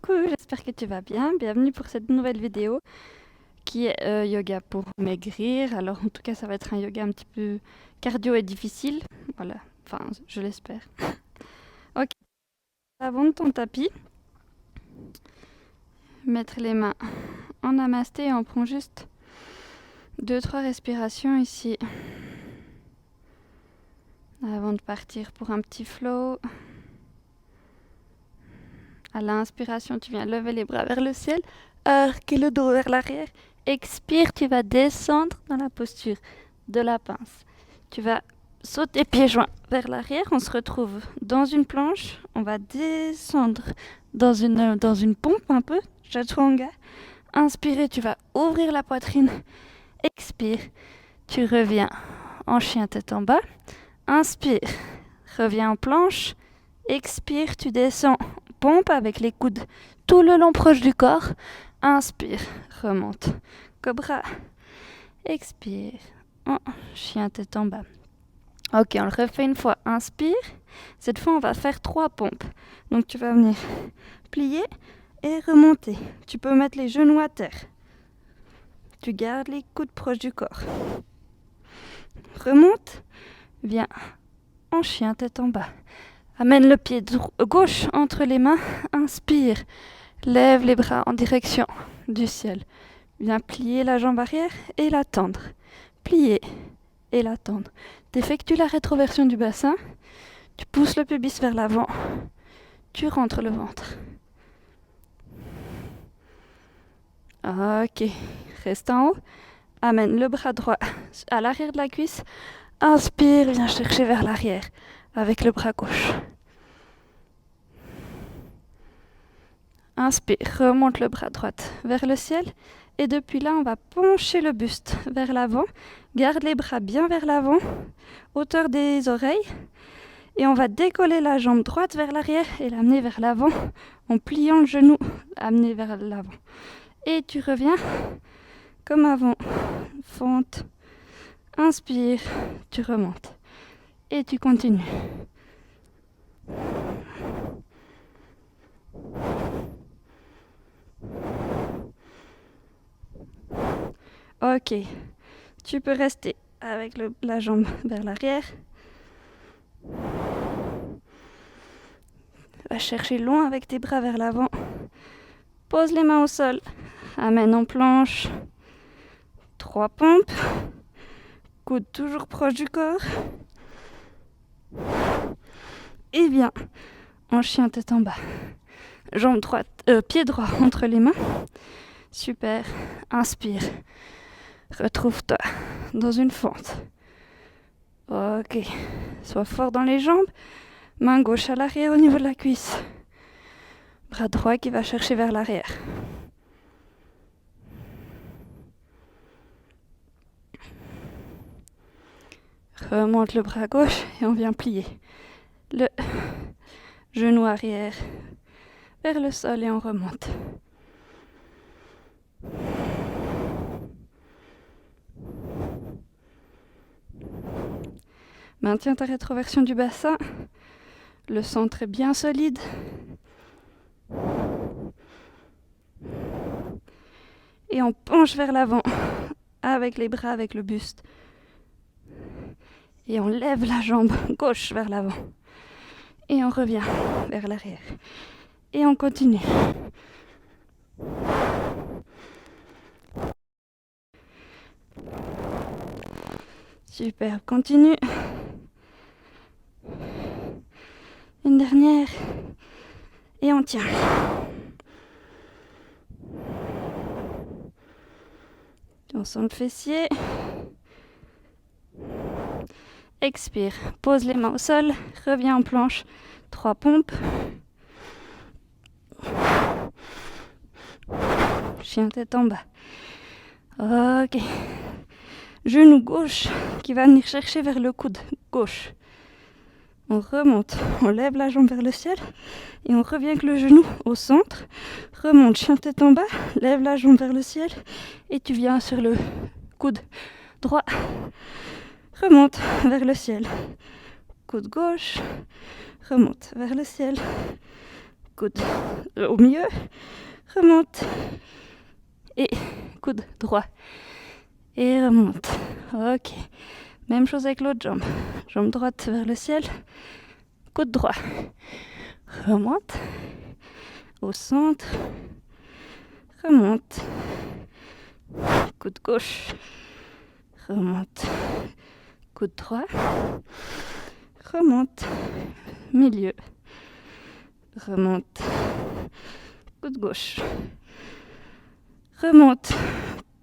Coucou, j'espère que tu vas bien. Bienvenue pour cette nouvelle vidéo qui est yoga pour maigrir. Alors en tout cas, ça va être un yoga un petit peu cardio et difficile. Voilà, enfin, je l'espère. Ok, avant de ton tapis, mettre les mains en namasté et on prend juste 2-3 respirations ici. Avant de partir pour un petit flow. À l'inspiration, tu viens lever les bras vers le ciel, arquer le dos vers l'arrière. Expire, tu vas descendre dans la posture de la pince. Tu vas sauter pieds joints vers l'arrière. On se retrouve dans une planche. On va descendre dans une pompe un peu, chaturanga. Inspire, tu vas ouvrir la poitrine. Expire, tu reviens en chien tête en bas. Inspire, reviens en planche. Expire, tu descends, pompe avec les coudes tout le long proche du corps. Inspire, remonte. Cobra. Expire. Oh, chien tête en bas. Ok, on le refait une fois. Inspire. Cette fois, on va faire 3 pompes. Donc, tu vas venir plier et remonter. Tu peux mettre les genoux à terre. Tu gardes les coudes proches du corps. Remonte. Viens en chien tête en bas. Amène le pied gauche entre les mains. Inspire. Lève les bras en direction du ciel. Viens plier la jambe arrière et la tendre. Plier et la tendre. T'effectues la rétroversion du bassin. Tu pousses le pubis vers l'avant. Tu rentres le ventre. Ok. Reste en haut. Amène le bras droit à l'arrière de la cuisse. Inspire, viens chercher vers l'arrière avec le bras gauche. Inspire, remonte le bras droit vers le ciel. Et depuis là, on va pencher le buste vers l'avant. Garde les bras bien vers l'avant, hauteur des oreilles. Et on va décoller la jambe droite vers l'arrière et l'amener vers l'avant en pliant le genou, amener vers l'avant. Et tu reviens comme avant. Fente. Inspire, tu remontes. Et tu continues. Ok, tu peux rester avec la jambe vers l'arrière. Va chercher loin avec tes bras vers l'avant. Pose les mains au sol. Amène en planche. 3 pompes. Coude toujours proche du corps. Et viens en chien tête en bas. Jambe droite, pied droit entre les mains. Super. Inspire. Retrouve-toi dans une fente. Ok. Sois fort dans les jambes. Main gauche à l'arrière au niveau de la cuisse. Bras droit qui va chercher vers l'arrière. Remonte le bras gauche et on vient plier le genou arrière vers le sol et on remonte. Maintiens ta rétroversion du bassin. Le centre est bien solide. Et on penche vers l'avant avec les bras, avec le buste. Et on lève la jambe gauche vers l'avant. Et on revient vers l'arrière. Et on continue. Super, continue. Une dernière. Et on tient. On sent le fessier. Expire, pose les mains au sol, reviens en planche, 3 pompes. Chien tête en bas. Ok. Genou gauche qui va venir chercher vers le coude gauche. On remonte, on lève la jambe vers le ciel et on revient avec le genou au centre. Remonte, chien tête en bas, lève la jambe vers le ciel et tu viens sur le coude droit. Remonte vers le ciel. Coude gauche, remonte vers le ciel. coude au milieu, remonte. Et coude droit. Et remonte. Ok. Même chose avec l'autre jambe. Jambe droite vers le ciel. Coude droit. Remonte. Au centre. Remonte. Coude gauche. Remonte. Coude droit. Remonte. Milieu. Remonte. Coude gauche. Remonte.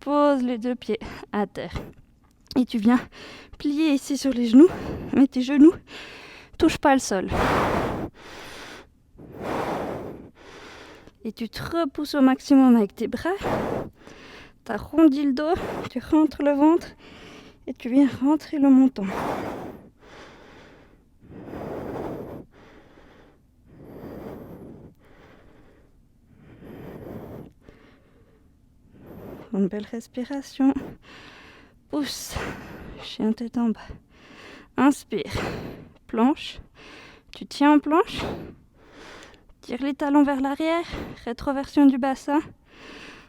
Pose les deux pieds à terre. Et tu viens plier ici sur les genoux. Mais tes genoux touchent pas le sol. Et tu te repousses au maximum avec tes bras. Tu arrondis le dos, tu rentres le ventre et tu viens rentrer le menton. Une belle respiration. Pousse, chien tête en bas. Inspire, planche. Tu tiens en planche. Tire les talons vers l'arrière, rétroversion du bassin.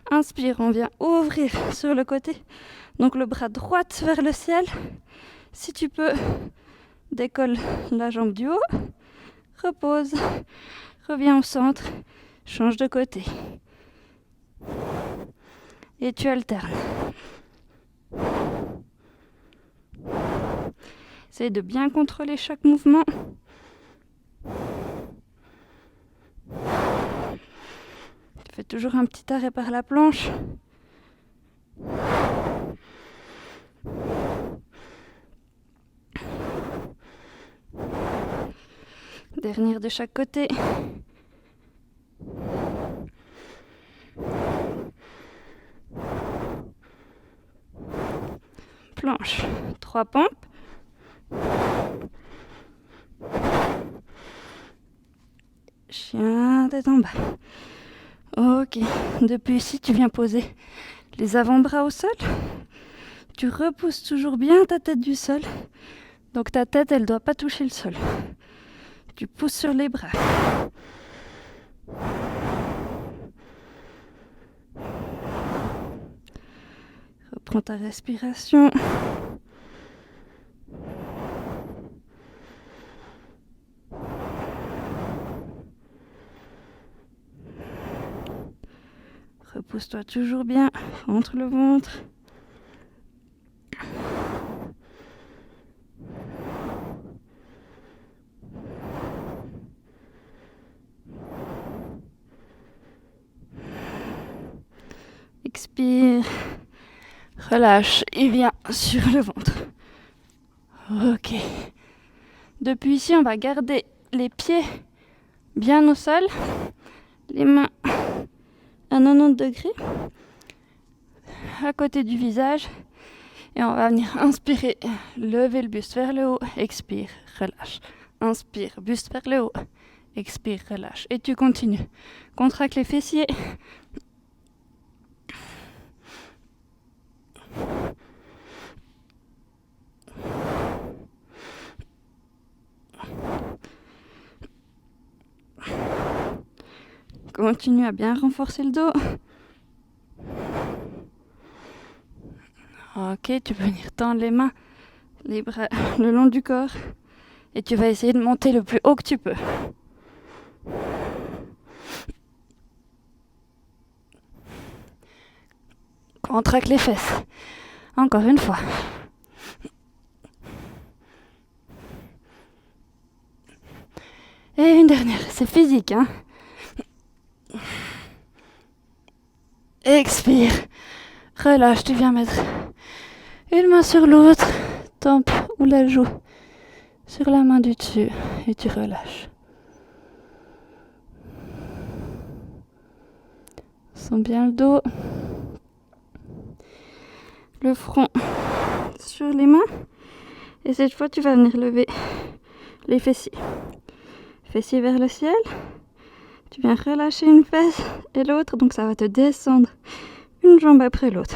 Inspire, on vient ouvrir sur le côté. Donc le bras droit vers le ciel. Si tu peux, décolle la jambe du haut. Repose, reviens au centre, change de côté. Et tu alternes. Essaye de bien contrôler chaque mouvement. Tu fais toujours un petit arrêt par la planche. Dernière de chaque côté. Planche. 3 pompes. Chien tête en bas. Ok. Depuis ici, tu viens poser les avant-bras au sol. Tu repousses toujours bien ta tête du sol. Donc ta tête, elle ne doit pas toucher le sol. Tu pousses sur les bras. Reprends ta respiration. Repousse-toi toujours bien, entre le ventre. Expire, relâche et viens sur le ventre. Ok. Depuis ici, on va garder les pieds bien au sol, les mains à 90 degrés, à côté du visage. Et on va venir inspirer, lever le buste vers le haut, expire, relâche. Inspire, buste vers le haut, expire, relâche. Et tu continues. Contracte les fessiers. Continue à bien renforcer le dos. Ok, tu peux venir tendre les mains, les bras le long du corps. Et tu vas essayer de monter le plus haut que tu peux. Contracte les fesses. Encore une fois. Et une dernière, c'est physique, hein. Expire. Relâche, tu viens mettre une main sur l'autre, tempe ou la joue sur la main du dessus et tu relâches. Sens bien le dos, le front sur les mains et cette fois tu vas venir lever les fessiers. Fessiers vers le ciel, tu viens relâcher une fesse et l'autre, donc ça va te descendre une jambe après l'autre.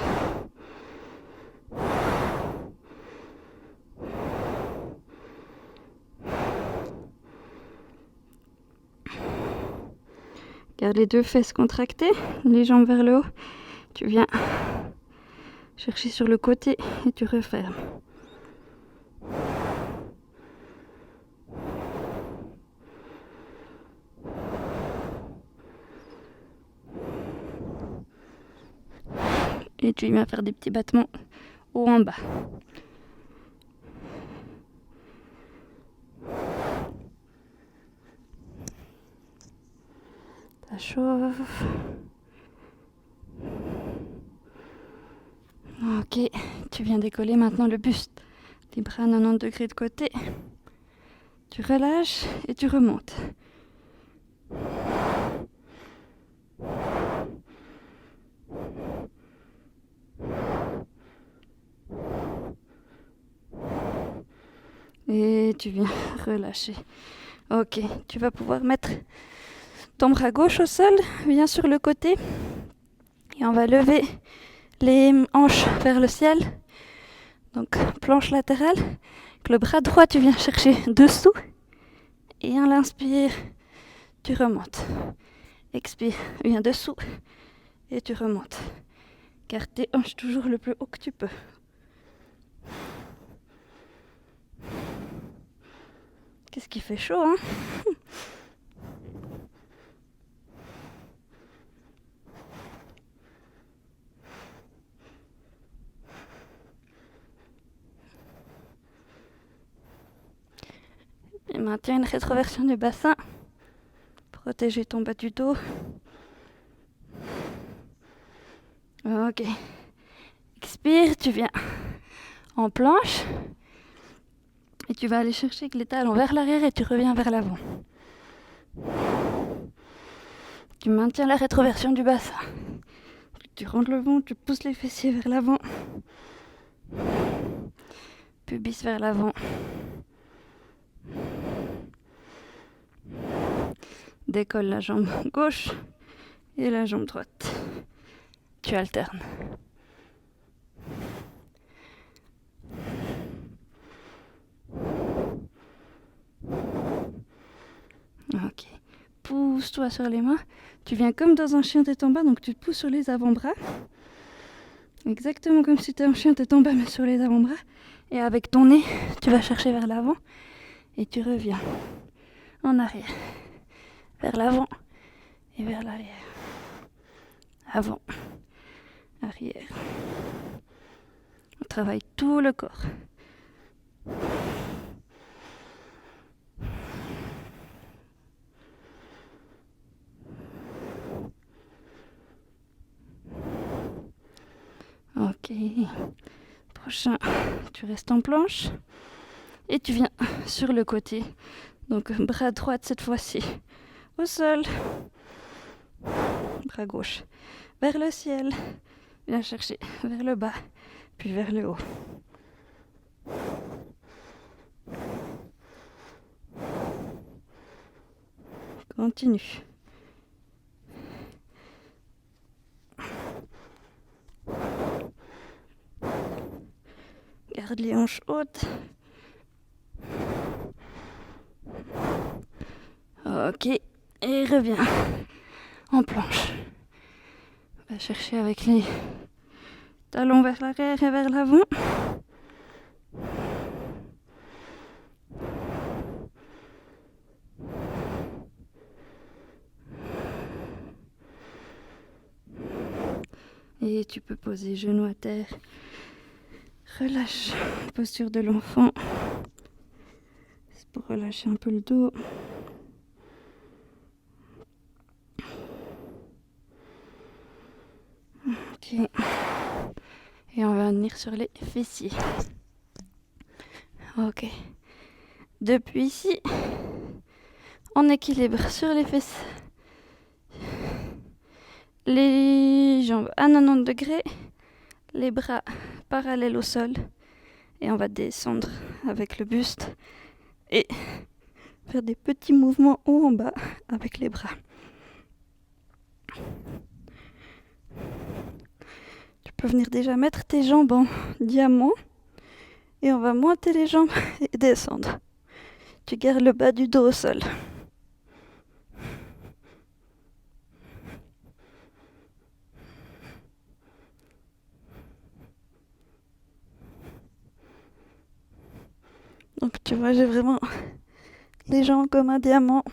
Garde les deux fesses contractées, les jambes vers le haut. Tu viens chercher sur le côté et tu refermes. Et tu viens faire des petits battements haut en bas. Ça chauffe. Ok, tu viens décoller maintenant le buste. Les bras à 90 degrés de côté. Tu relâches et tu remontes. Et tu viens relâcher. Ok, tu vas pouvoir mettre ton bras gauche au sol, viens sur le côté. Et on va lever les hanches vers le ciel. Donc planche latérale. Avec le bras droit, tu viens chercher dessous. Et à l'inspire, tu remontes. Expire, viens dessous. Et tu remontes. Garde tes hanches toujours le plus haut que tu peux. Qu'est-ce qui fait chaud, hein? Et maintiens une rétroversion du bassin. Protéger ton bas du dos. Ok. Expire, tu viens en planche. Et tu vas aller chercher avec les talons vers l'arrière et tu reviens vers l'avant. Tu maintiens la rétroversion du bassin. Tu rentres le ventre, tu pousses les fessiers vers l'avant. Pubis vers l'avant. Décolle la jambe gauche et la jambe droite. Tu alternes. Ok. Pousse-toi sur les mains. Tu viens comme dans un chien tête en bas, donc tu te pousses sur les avant-bras. Exactement comme si tu étais un chien tête en bas, mais sur les avant-bras. Et avec ton nez, tu vas chercher vers l'avant. Et tu reviens en arrière. Vers l'avant et vers l'arrière. Avant, arrière. On travaille tout le corps. Ok. Prochain, tu restes en planche. Et tu viens sur le côté. Donc bras droit cette fois-ci. Au sol. Bras gauche. Vers le ciel. Viens chercher vers le bas. Puis vers le haut. Continue. Garde les hanches hautes. Ok. Et reviens en planche. Va chercher avec les talons vers l'arrière et vers l'avant. Et tu peux poser genoux à terre. Relâche la posture de l'enfant. C'est pour relâcher un peu le dos. Ok. Et on va venir sur les fessiers. Ok. Depuis ici, on équilibre sur les fesses. Les jambes à 90 degrés. Les bras parallèles au sol. Et on va descendre avec le buste. Et faire des petits mouvements haut en bas avec les bras. Tu peux venir déjà mettre tes jambes en diamant. Et on va monter les jambes et descendre. Tu gardes le bas du dos au sol. Donc tu vois, j'ai vraiment les jambes comme un diamant.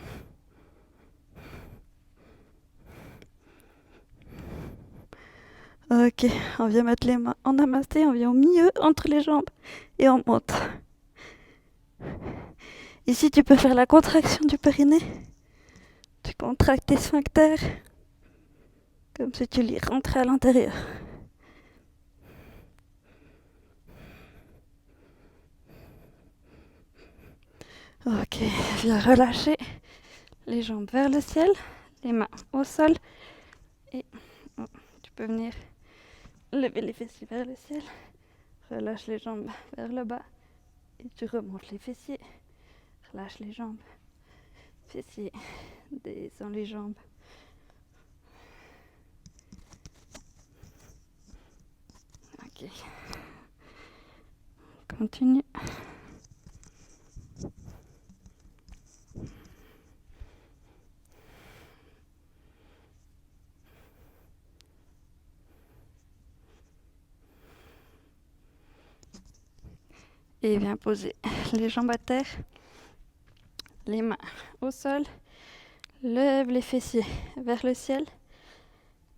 Ok, on vient mettre les mains en namasté, on vient au milieu entre les jambes et on monte. Ici, tu peux faire la contraction du périnée. Tu contractes tes sphincters comme si tu les rentrais à l'intérieur. Ok, viens relâcher les jambes vers le ciel, les mains au sol et tu peux venir lever les fessiers vers le ciel. Relâche les jambes vers le bas et tu remontes les fessiers. Relâche les jambes, fessiers, descends les jambes. Ok. Continue. Et viens poser les jambes à terre, les mains au sol. Lève les fessiers vers le ciel.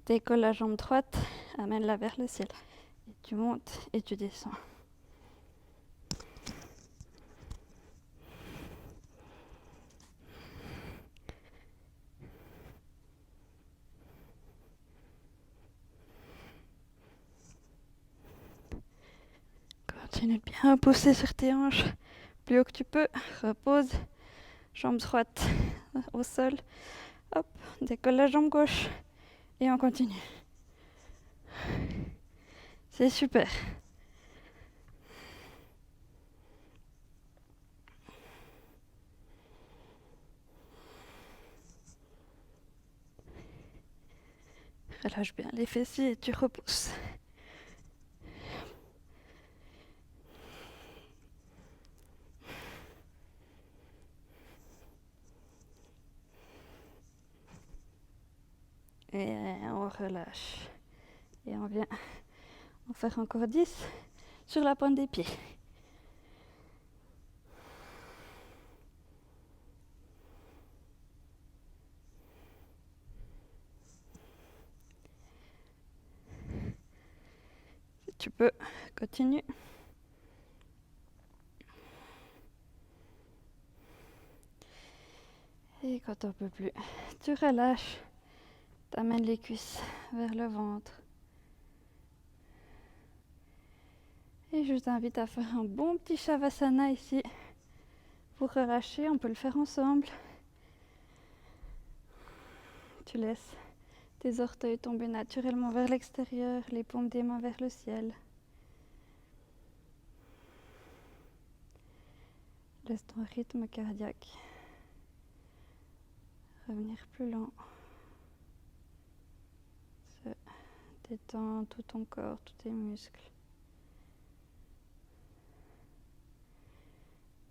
Décolle la jambe droite, amène-la vers le ciel. Et tu montes et tu descends. Continue de bien pousser sur tes hanches. Plus haut que tu peux. Repose. Jambe droite au sol. Hop, décolle la jambe gauche. Et on continue. C'est super. Relâche bien les fessiers et tu repousses. Et on relâche. Et on vient en faire encore 10 sur la pointe des pieds. Si tu peux, continue. Et quand on peut plus, tu relâches. T'amènes les cuisses vers le ventre. Et je t'invite à faire un bon petit Shavasana ici. Pour relâcher, on peut le faire ensemble. Tu laisses tes orteils tomber naturellement vers l'extérieur, les paumes des mains vers le ciel. Laisse ton rythme cardiaque revenir plus lent. Détends tout ton corps, tous tes muscles.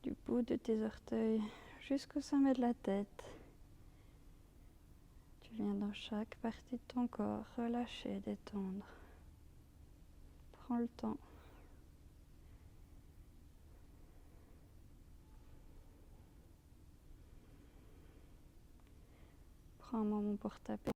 Du bout de tes orteils jusqu'au sommet de la tête. Tu viens dans chaque partie de ton corps relâcher, détendre. Prends le temps. Prends un moment pour taper.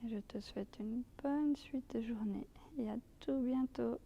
Je te souhaite une bonne suite de journée et à tout bientôt.